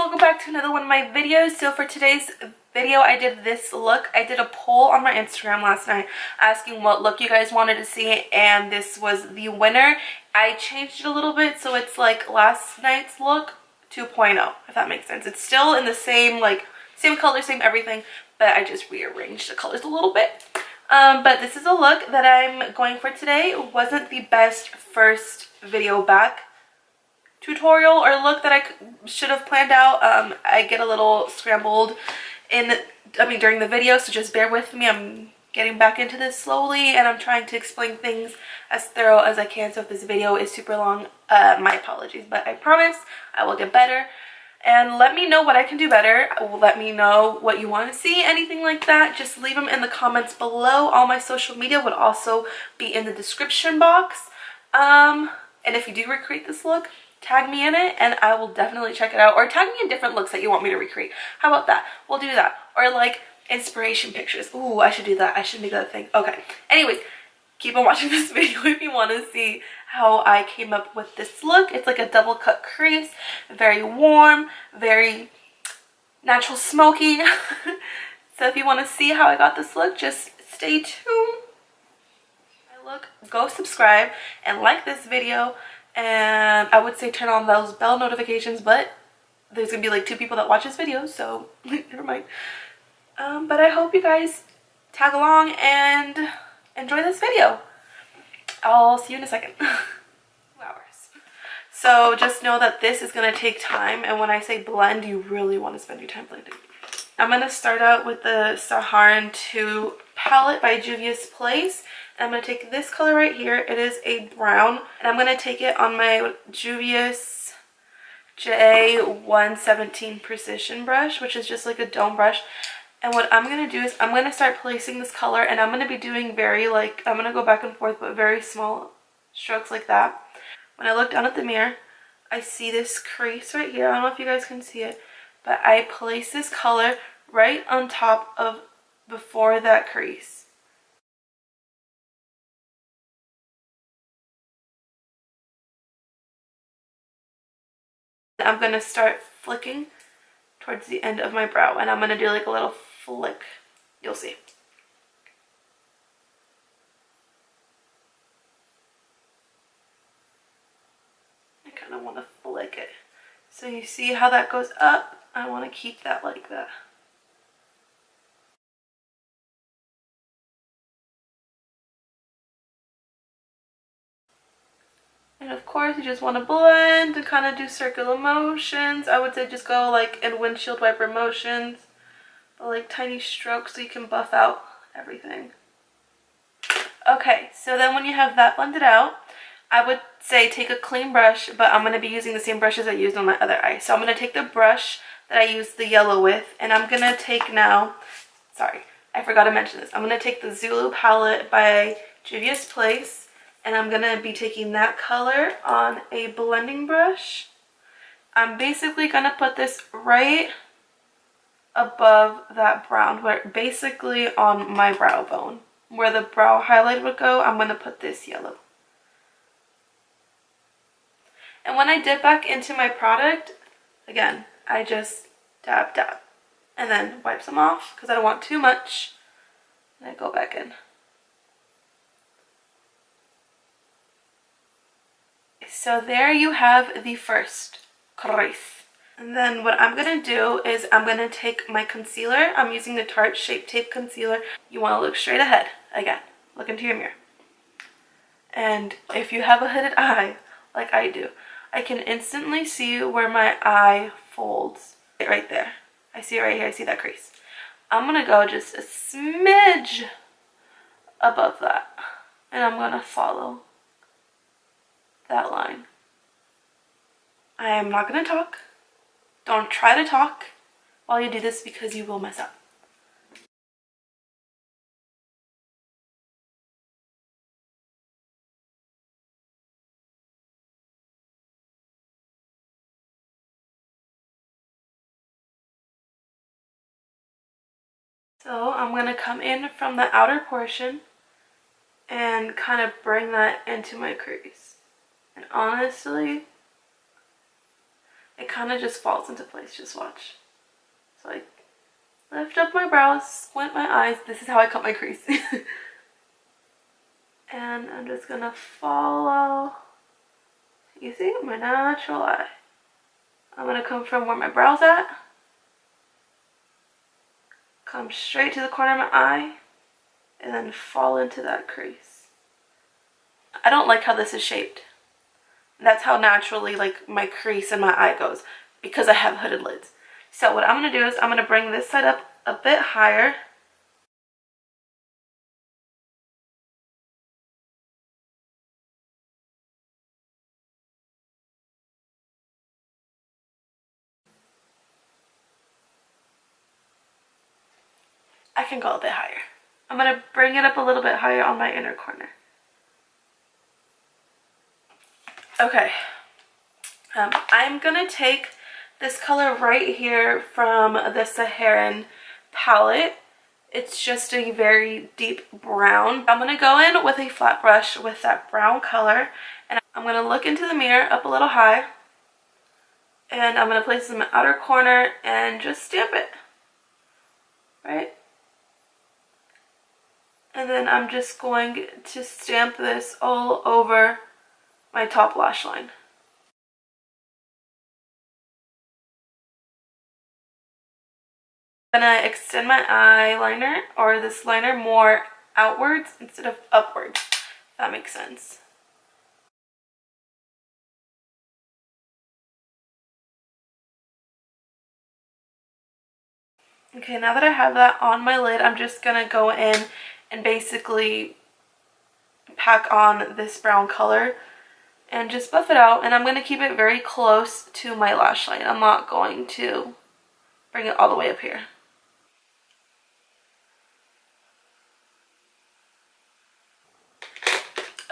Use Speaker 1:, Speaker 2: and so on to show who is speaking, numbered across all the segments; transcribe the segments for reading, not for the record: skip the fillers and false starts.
Speaker 1: welcome back to another one of my videos. So for today's video, I did this look. I did a poll on my Instagram last night asking what look you guys wanted to see, and this was the winner. I changed it a little bit, so it's like last night's look 2.0, if that makes sense. It's still in the same, like, same color, same everything, but I just rearranged the colors a little bit. But this is a look that I'm going for today. It wasn't the best first video back tutorial or look that I should have planned out. I get a little scrambled during the video, so just bear with me. I'm getting back into this slowly, and I'm trying to explain things as thorough as I can. So if this video is super long, my apologies, but I promise I will get better. And let me know what I can do better. Let me know what you want to see, anything like that. Just leave them in the comments below. All my social media would also be in the description box. And if you do recreate this look, tag me in it and I will definitely check it out. Or tag me in different looks that you want me to recreate. How about that? We'll do that. Or like inspiration pictures. Ooh, I should do that. I should make that a thing. Okay. Anyways, keep on watching this video if you want to see how I came up with this look. It's like a double cut crease. Very warm. Very natural smoky. So if you want to see how I got this look, just stay tuned. Go subscribe and like this video. And I would say turn on those bell notifications, but there's gonna be like 2 people that watch this video, so never mind. But I hope you guys tag along and enjoy this video. I'll see you in a second. 2 hours. So just know that this is gonna take time, and when I say blend, you really want to spend your time blending. I'm gonna start out with the Saharan 2 palette by Juvia's Place. I'm going to take this color right here. It is a brown. And I'm going to take it on my Juvia's J117 Precision brush, which is just like a dome brush. And what I'm going to do is I'm going to start placing this color, and I'm going to be doing very like, I'm going to go back and forth, but very small strokes like that. When I look down at the mirror, I see this crease right here. I don't know if you guys can see it, but I place this color right on top of before that crease. I'm going to start flicking towards the end of my brow, and I'm going to do like a little flick. You'll see. I kind of want to flick it. So you see how that goes up? I want to keep that like that. And of course, you just want to blend and kind of do circular motions. I would say just go like in windshield wiper motions, but like tiny strokes so you can buff out everything. Okay, so then when you have that blended out, I would say take a clean brush, but I'm going to be using the same brushes I used on my other eye. So I'm going to take the brush that I used the yellow with, and I'm going to take now, sorry, I forgot to mention this. I'm going to take the Zulu palette by Juvia's Place. And I'm going to be taking that color on a blending brush. I'm basically going to put this right above that brown, basically on my brow bone. Where the brow highlight would go, I'm going to put this yellow. And when I dip back into my product, again, I just dab, dab. And then wipe some off because I don't want too much. And I go back in. So there you have the first crease. And then what I'm going to do is I'm going to take my concealer. I'm using the Tarte Shape Tape Concealer. You want to look straight ahead. Again, look into your mirror. And if you have a hooded eye, like I do, I can instantly see where my eye folds. Right there. I see it right here. I see that crease. I'm going to go just a smidge above that. And I'm going to follow that line. I am not going to talk. Don't try to talk while you do this because you will mess up. So I'm going to come in from the outer portion and kind of bring that into my crease. And honestly, it kind of just falls into place. Just watch. So I lift up my brows, squint my eyes. This is how I cut my crease. And I'm just gonna follow, you see, my natural eye. I'm gonna come from where my brow's at, come straight to the corner of my eye, and then fall into that crease. I don't like how this is shaped. That's how naturally like my crease in my eye goes because I have hooded lids. So what I'm gonna do is I'm gonna bring this side up a bit higher. I can go a bit higher. I'm gonna bring it up a little bit higher on my inner corner. Okay, I'm gonna take this color right here from the Saharan palette. It's just a very deep brown. I'm gonna go in with a flat brush with that brown color, and I'm gonna look into the mirror up a little high, and I'm gonna place it in my outer corner and just stamp it, right? And then I'm just going to stamp this all over my top lash line. I'm gonna extend my eyeliner or this liner more outwards instead of upwards, if that makes sense. Okay, now that I have that on my lid, I'm just gonna go in and basically pack on this brown color and just buff it out, and I'm going to keep it very close to my lash line. I'm not going to bring it all the way up here.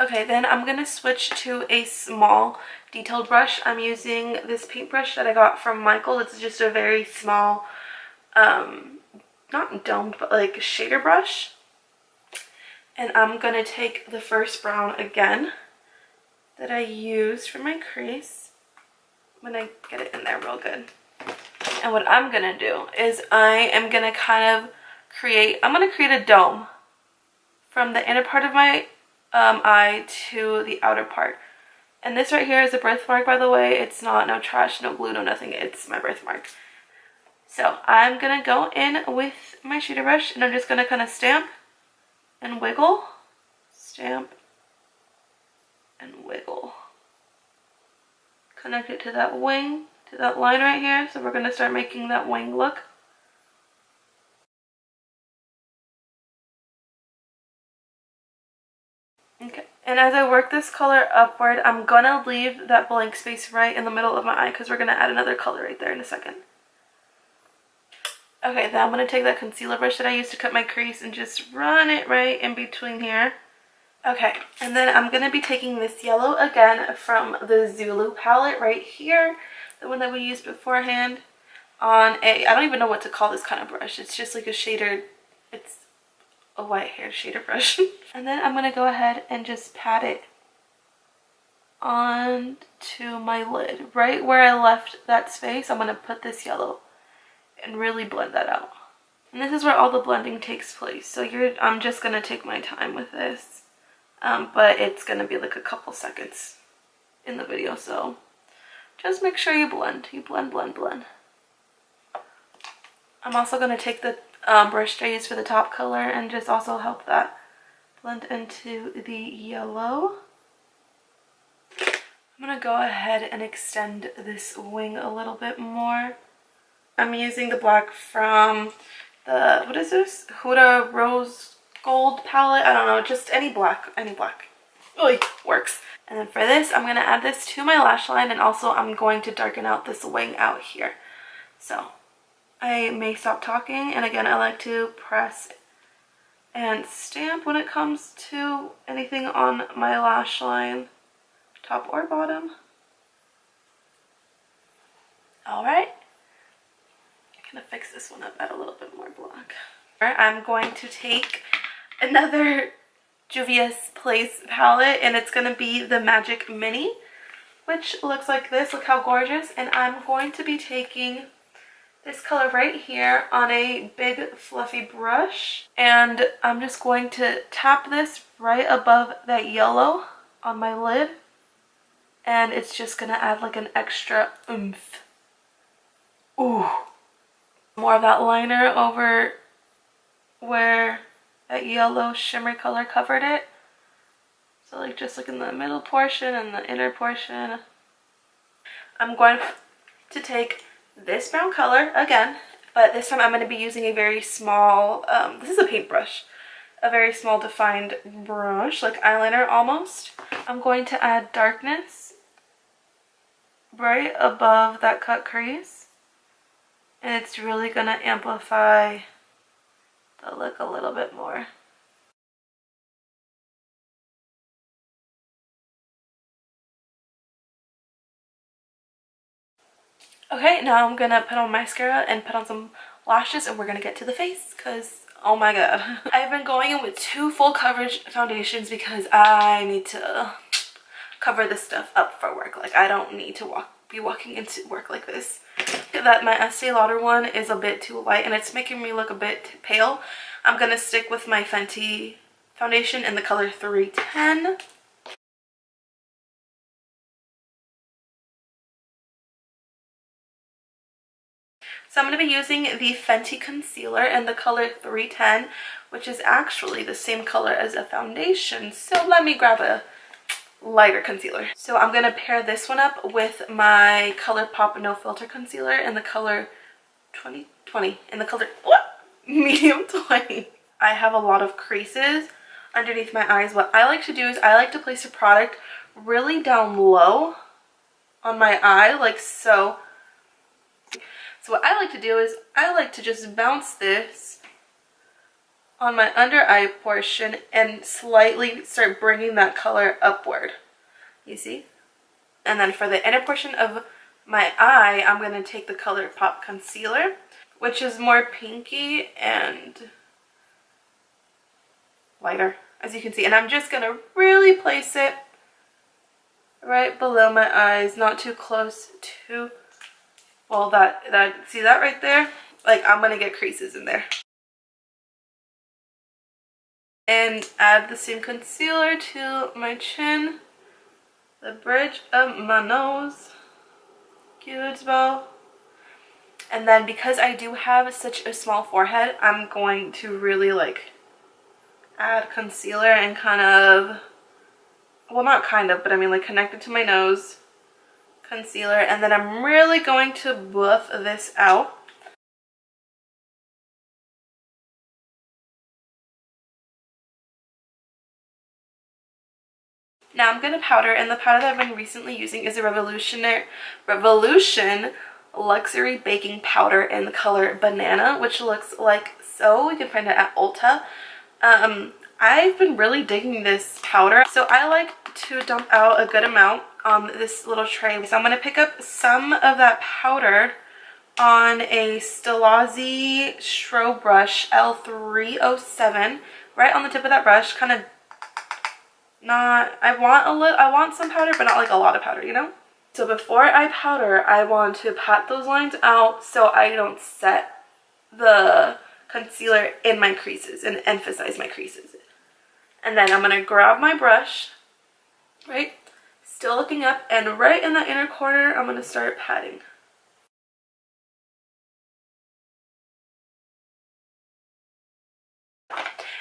Speaker 1: Okay, then I'm going to switch to a small detailed brush. I'm using this paintbrush that I got from Michael. It's just a very small, not domed, but like shader brush. And I'm going to take the first brown again that I used for my crease. I'm going to get it in there real good. And what I'm going to do is I am going to kind of create a dome from the inner part of my eye to the outer part. And this right here is a birthmark, by the way. It's not no trash, no glue, no nothing. It's my birthmark. So I'm going to go in with my shader brush and I'm just going to kind of stamp and wiggle, stamp and wiggle. Connect it to that wing, to that line right here. So we're going to start making that wing look. Okay, and as I work this color upward, I'm going to leave that blank space right in the middle of my eye because we're going to add another color right there in a second. Okay, then I'm going to take that concealer brush that I used to cut my crease and just run it right in between here. Okay, and then I'm going to be taking this yellow again from the Zulu palette right here, the one that we used beforehand, on a, I don't even know what to call this kind of brush. It's just like a shader, it's a white hair shader brush. And then I'm going to go ahead and just pat it onto my lid. Right where I left that space, I'm going to put this yellow and really blend that out. And this is where all the blending takes place. So I'm just going to take my time with this. But it's going to be like a couple seconds in the video, so just make sure you blend. You blend, blend, blend. I'm also going to take the brush that I used for the top color and just also help that blend into the yellow. I'm going to go ahead and extend this wing a little bit more. I'm using the black from the, what is this? Huda Rose Gold palette. I don't know, just any black, really works. And then for this, I'm going to add this to my lash line, and also I'm going to darken out this wing out here. So I may stop talking, and again, I like to press and stamp when it comes to anything on my lash line, top or bottom. All right. I'm going to fix this one up, add a little bit more black. I'm going to take another Juvia's Place palette, and it's going to be the Magic Mini. which looks like this. Look how gorgeous. And I'm going to be taking this color right here on a big fluffy brush, and I'm just going to tap this right above that yellow on my lid, and it's just gonna add like an extra oomph. Ooh. More of that liner over where that yellow shimmer color covered it. So like just like in the middle portion and the inner portion. I'm going to take this brown color again, but this time I'm going to be using a very small, this is a paintbrush, a very small defined brush, like eyeliner almost. I'm going to add darkness right above that cut crease, and it's really going to amplify the look a little bit more. Okay, now I'm gonna put on mascara and put on some lashes, and we're gonna get to the face because, oh my god. I've been going in with 2 full coverage foundations because I need to cover this stuff up for work. Like, I don't need to be walking into work like this. That my Estee Lauder one is a bit too light and it's making me look a bit pale. I'm gonna stick with my Fenty foundation in the color 310. So I'm going to be using the Fenty concealer in the color 310, which is actually the same color as a foundation. So let me grab a lighter concealer. So I'm going to pair this one up with my ColourPop No Filter concealer in the color 2020, in the color medium 20. I have a lot of creases underneath my eyes. What I like to do is I like to place a product really down low on my eye, like so. So what I like to do is I like to just bounce this on my under eye portion and slightly start bringing that color upward. You see? And then for the inner portion of my eye, I'm going to take the ColourPop concealer, which is more pinky and lighter, as you can see. And I'm just going to really place it right below my eyes, not too close to, well, see that right there? Like, I'm gonna get creases in there. And add the same concealer to my chin, the bridge of my nose, cute bow. And then because I do have such a small forehead, I'm going to really like add concealer and kind of, well, not kind of, but I mean like connect it to my nose. Concealer, and then I'm really going to buff this out. Now I'm going to powder, and the powder that I've been recently using is a Revolution Luxury Baking Powder in the color Banana, which looks like so. You can find it at Ulta. I've been really digging this powder, so I like to dump out a good amount on this little tray. So I'm going to pick up some of that powder on a Stilazzi Strobe brush L307, right on the tip of that brush. Kind of not, I want some powder, but not like a lot of powder, you know? So before I powder, I want to pat those lines out so I don't set the concealer in my creases and emphasize my creases. And then I'm going to grab my brush, right, still looking up, and right in the inner corner, I'm going to start patting. And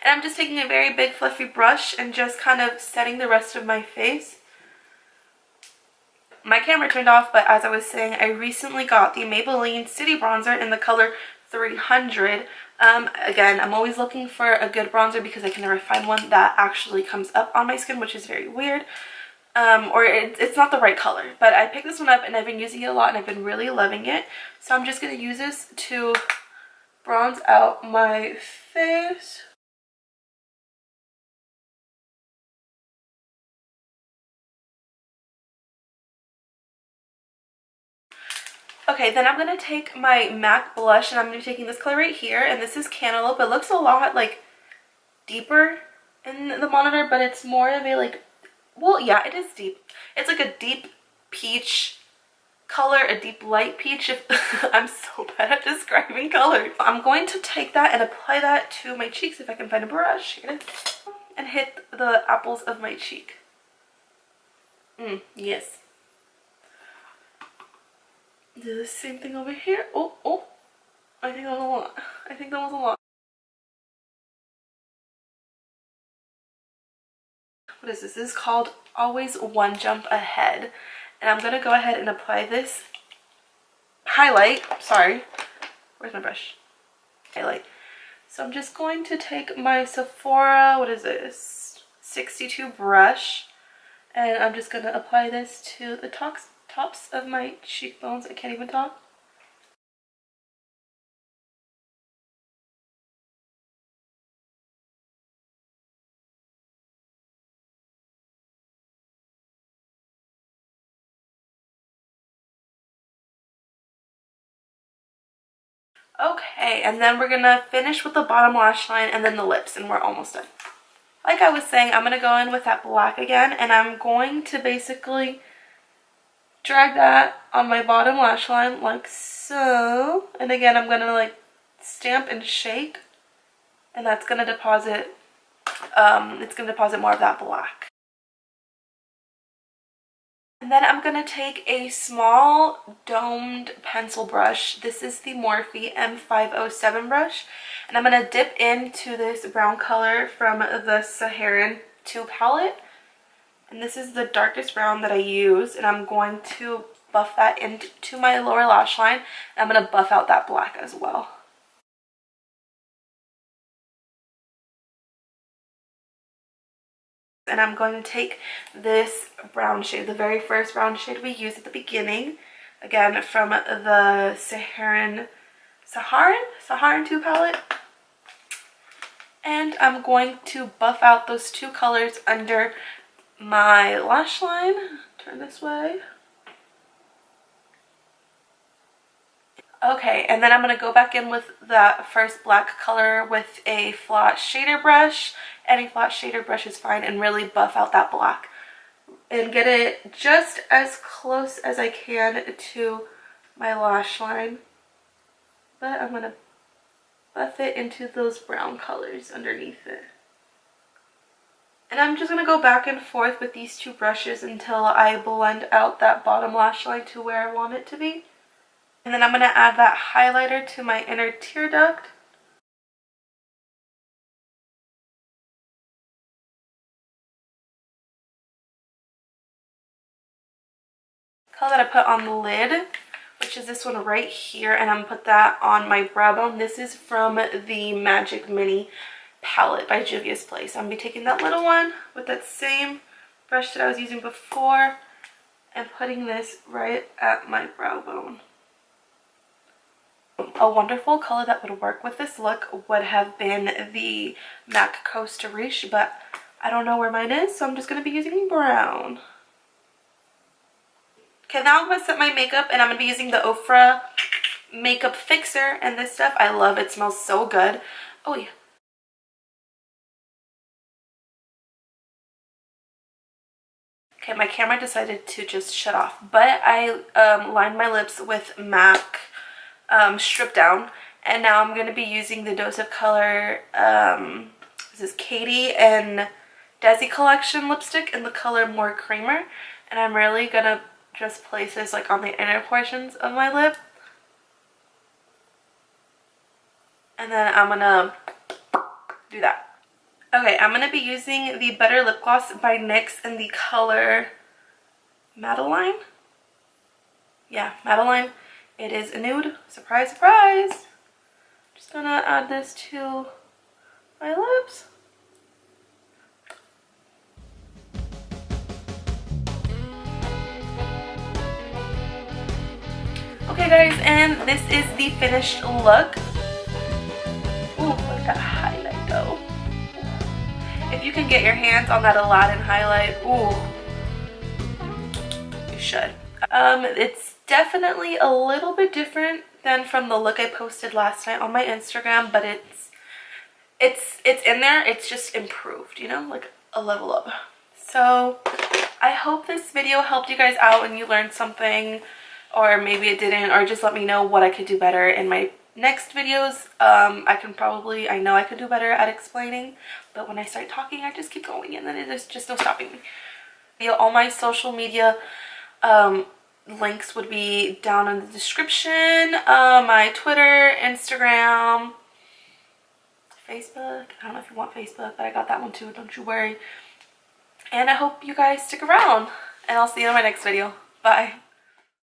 Speaker 1: I'm just taking a very big fluffy brush and just kind of setting the rest of my face. My camera turned off, but as I was saying, I recently got the Maybelline City Bronzer in the color 300. Again, I'm always looking for a good bronzer because I can never find one that actually comes up on my skin, which is very weird. Or it's not the right color. But I picked this one up and I've been using it a lot and I've been really loving it. So I'm just going to use this to bronze out my face. Okay, then I'm going to take my MAC blush, and I'm going to be taking this color right here, and this is Cantaloupe. It looks a lot, like, deeper in the monitor, but it's more of a, like, well, yeah, it is deep. It's like a deep peach color, a deep light peach. If I'm so bad at describing colors. I'm going to take that and apply that to my cheeks if I can find a brush. Here it is. And hit the apples of my cheek. Yes. Do the same thing over here. Oh. I think that was a lot. I think that was a lot. What is this? This is called Always One Jump Ahead. And I'm going to go ahead and apply this highlight. Sorry. Where's my brush? Highlight. So I'm just going to take my Sephora, what is this? 62 brush. And I'm just going to apply this to the tops of my cheekbones. I can't even talk. Okay, and then we're gonna finish with the bottom lash line and then the lips, and we're almost done. Like I was saying, I'm gonna go in with that black again, and I'm going to basically drag that on my bottom lash line like so. And again, I'm gonna like stamp and shake, and that's gonna deposit, it's gonna deposit more of that black. And then I'm going to take a small domed pencil brush. This is the Morphe M507 brush. And I'm going to dip into this brown color from the Saharan 2 palette. And this is the darkest brown that I use. And I'm going to buff that into my lower lash line. And I'm going to buff out that black as well. And I'm going to take this brown shade, the very first brown shade we used at the beginning, again from the Saharan 2 palette. And I'm going to buff out those two colors under my lash line. Turn this way. Okay, and then I'm going to go back in with that first black color with a flat shader brush. Any flat shader brush is fine, and really buff out that black. And get it just as close as I can to my lash line. But I'm going to buff it into those brown colors underneath it. And I'm just going to go back and forth with these two brushes until I blend out that bottom lash line to where I want it to be. And then I'm going to add that highlighter to my inner tear duct. Color that I put on the lid, which is this one right here, and I'm going to put that on my brow bone. This is from the Magic Mini palette by Juvia's Place. I'm going to be taking that little one with that same brush that I was using before and putting this right at my brow bone. A wonderful color that would work with this look would have been the MAC Costa Riche, but I don't know where mine is, so I'm just going to be using brown. Okay, now I'm going to set my makeup, and I'm going to be using the Ofra Makeup Fixer, and this stuff I love. It smells so good. Oh yeah. Okay, my camera decided to just shut off, but I lined my lips with MAC Strip Down, and now I'm going to be using the Dose of Color, this is Katie and Desi Collection lipstick in the color More Creamer, and I'm really going to just place this like on the inner portions of my lip, and then I'm going to do that. Okay, I'm going to be using the Butter Lip Gloss by NYX in the color Madeline. Yeah, Madeline. It is a nude. Surprise, surprise. Just going to add this to my lips. Okay guys, and this is the finished look. Ooh, look at that highlight though. If you can get your hands on that Aladdin highlight, ooh, you should. It's definitely a little bit different than from the look I posted last night on my Instagram, but it's in there. It's just improved, you know, like a level up. So I hope this video helped you guys out and you learned something, or maybe it didn't, or just let me know what I could do better in my next videos. I know I could do better at explaining, but when I start talking, I just keep going and then there's just no stopping me. All my social media links would be down in the description. My Twitter, Instagram, Facebook. I don't know if you want Facebook, but I got that one too, don't you worry. And I hope you guys stick around, and I'll see you in my next video. Bye.